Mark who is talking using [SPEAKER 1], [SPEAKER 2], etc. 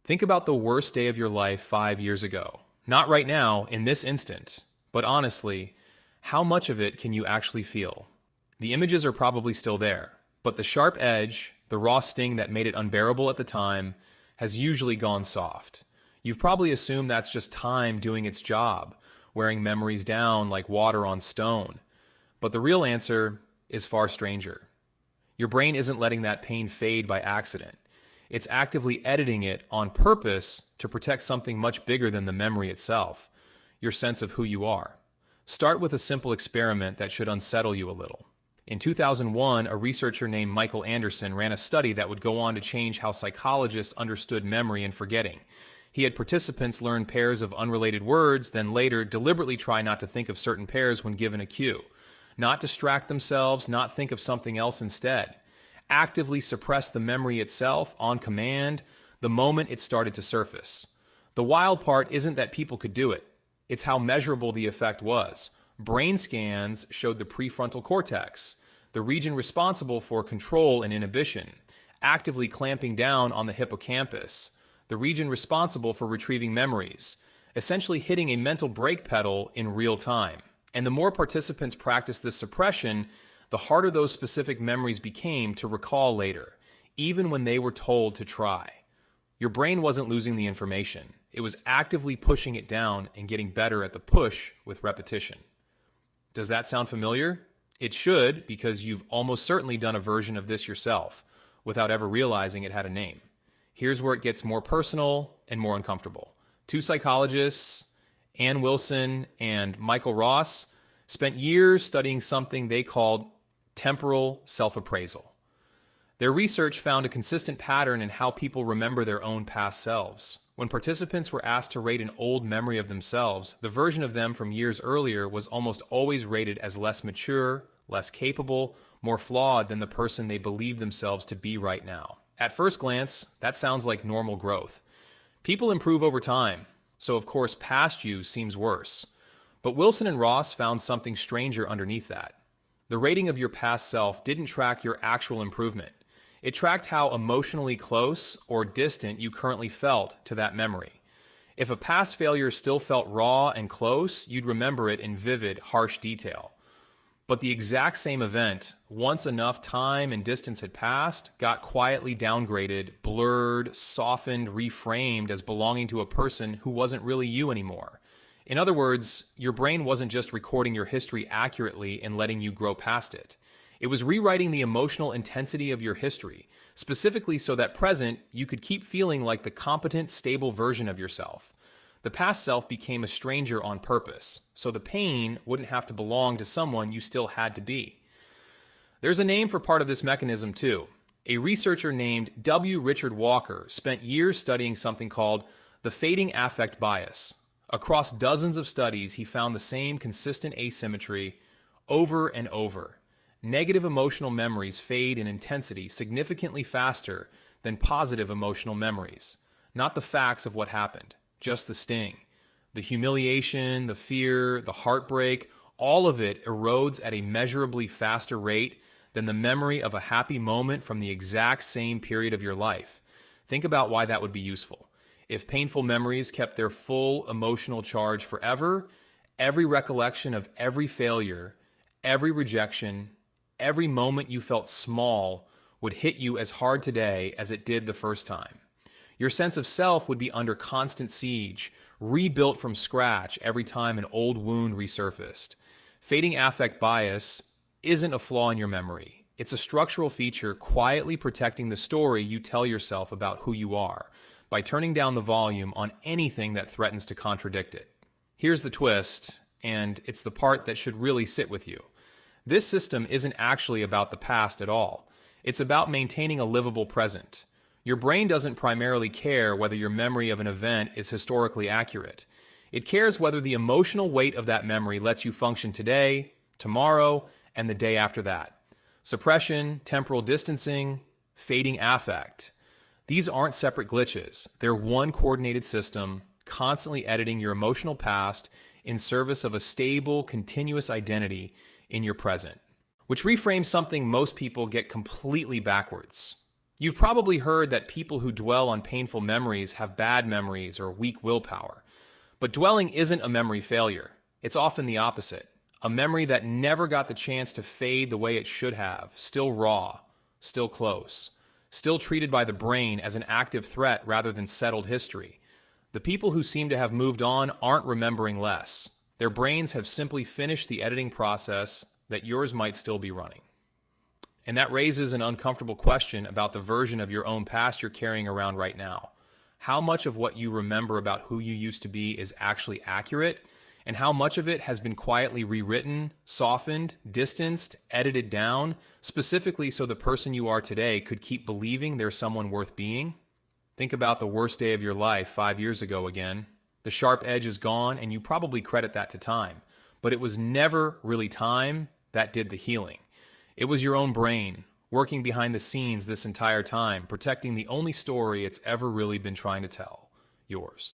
[SPEAKER 1] Think about the worst day of your life 5 years ago. Not right now, in this instant, but honestly, how much of it can you actually feel? The images are probably still there, but the sharp edge, the raw sting that made it unbearable at the time, has usually gone soft. You've probably assumed that's just time doing its job, wearing memories down like water on stone. But the real answer is far stranger. Your brain isn't letting that pain fade by accident. It's actively editing it on purpose to protect something much bigger than the memory itself, your sense of who you are. Start with a simple experiment that should unsettle you a little. In 2001, a researcher named Michael Anderson ran a study that would go on to change how psychologists understood memory and forgetting. He had participants learn pairs of unrelated words, then later deliberately try not to think of certain pairs when given a cue. Not distract themselves, not think of something else instead. Actively suppress the memory itself on command the moment it started to surface. The wild part isn't that people could do it, it's how measurable the effect was. Brain scans showed the prefrontal cortex, the region responsible for control and inhibition, actively clamping down on the hippocampus, the region responsible for retrieving memories, essentially hitting a mental brake pedal in real time. And the more participants practiced this suppression, the harder those specific memories became to recall later, even when they were told to try. Your brain wasn't losing the information. It was actively pushing it down and getting better at the push with repetition. Does that sound familiar? It should, because you've almost certainly done a version of this yourself, without ever realizing it had a name. Here's where it gets more personal and more uncomfortable. Two psychologists, Ann Wilson and Michael Ross, spent years studying something they called temporal self-appraisal. Their research found a consistent pattern in how people remember their own past selves. When participants were asked to rate an old memory of themselves, the version of them from years earlier was almost always rated as less mature, less capable, more flawed than the person they believed themselves to be right now. At first glance, that sounds like normal growth. People improve over time, so of course past you seems worse. But Wilson and Ross found something stranger underneath that. The rating of your past self didn't track your actual improvement. It tracked how emotionally close or distant you currently felt to that memory. If a past failure still felt raw and close, you'd remember it in vivid, harsh detail. But the exact same event, once enough time and distance had passed, got quietly downgraded, blurred, softened, reframed as belonging to a person who wasn't really you anymore. In other words, your brain wasn't just recording your history accurately and letting you grow past it. It was rewriting the emotional intensity of your history, specifically so that present, you could keep feeling like the competent, stable version of yourself. The past self became a stranger on purpose, so the pain wouldn't have to belong to someone you still had to be. There's a name for part of this mechanism too. A researcher named W. Richard Walker spent years studying something called the fading affect bias. Across dozens of studies, he found the same consistent asymmetry over and over. Negative emotional memories fade in intensity significantly faster than positive emotional memories. Not the facts of what happened, just the sting. The humiliation, the fear, the heartbreak, all of it erodes at a measurably faster rate than the memory of a happy moment from the exact same period of your life. Think about why that would be useful. If painful memories kept their full emotional charge forever, every recollection of every failure, every rejection, every moment you felt small would hit you as hard today as it did the first time. Your sense of self would be under constant siege, rebuilt from scratch every time an old wound resurfaced. Fading affect bias isn't a flaw in your memory. It's a structural feature quietly protecting the story you tell yourself about who you are by turning down the volume on anything that threatens to contradict it. Here's the twist, and it's the part that should really sit with you. This system isn't actually about the past at all. It's about maintaining a livable present. Your brain doesn't primarily care whether your memory of an event is historically accurate. It cares whether the emotional weight of that memory lets you function today, tomorrow, and the day after that. Suppression, temporal distancing, fading affect. These aren't separate glitches. They're one coordinated system, constantly editing your emotional past in service of a stable, continuous identity in your present. Which reframes something most people get completely backwards. You've probably heard that people who dwell on painful memories have bad memories or weak willpower. But dwelling isn't a memory failure. It's often the opposite. A memory that never got the chance to fade the way it should have, still raw, still close, still treated by the brain as an active threat rather than settled history. The people who seem to have moved on aren't remembering less. Their brains have simply finished the editing process that yours might still be running. And that raises an uncomfortable question about the version of your own past you're carrying around right now. How much of what you remember about who you used to be is actually accurate, and how much of it has been quietly rewritten, softened, distanced, edited down, specifically so the person you are today could keep believing there's someone worth being? Think about the worst day of your life 5 years ago again. The sharp edge is gone, and you probably credit that to time. But it was never really time that did the healing. It was your own brain, working behind the scenes this entire time, protecting the only story it's ever really been trying to tell, yours.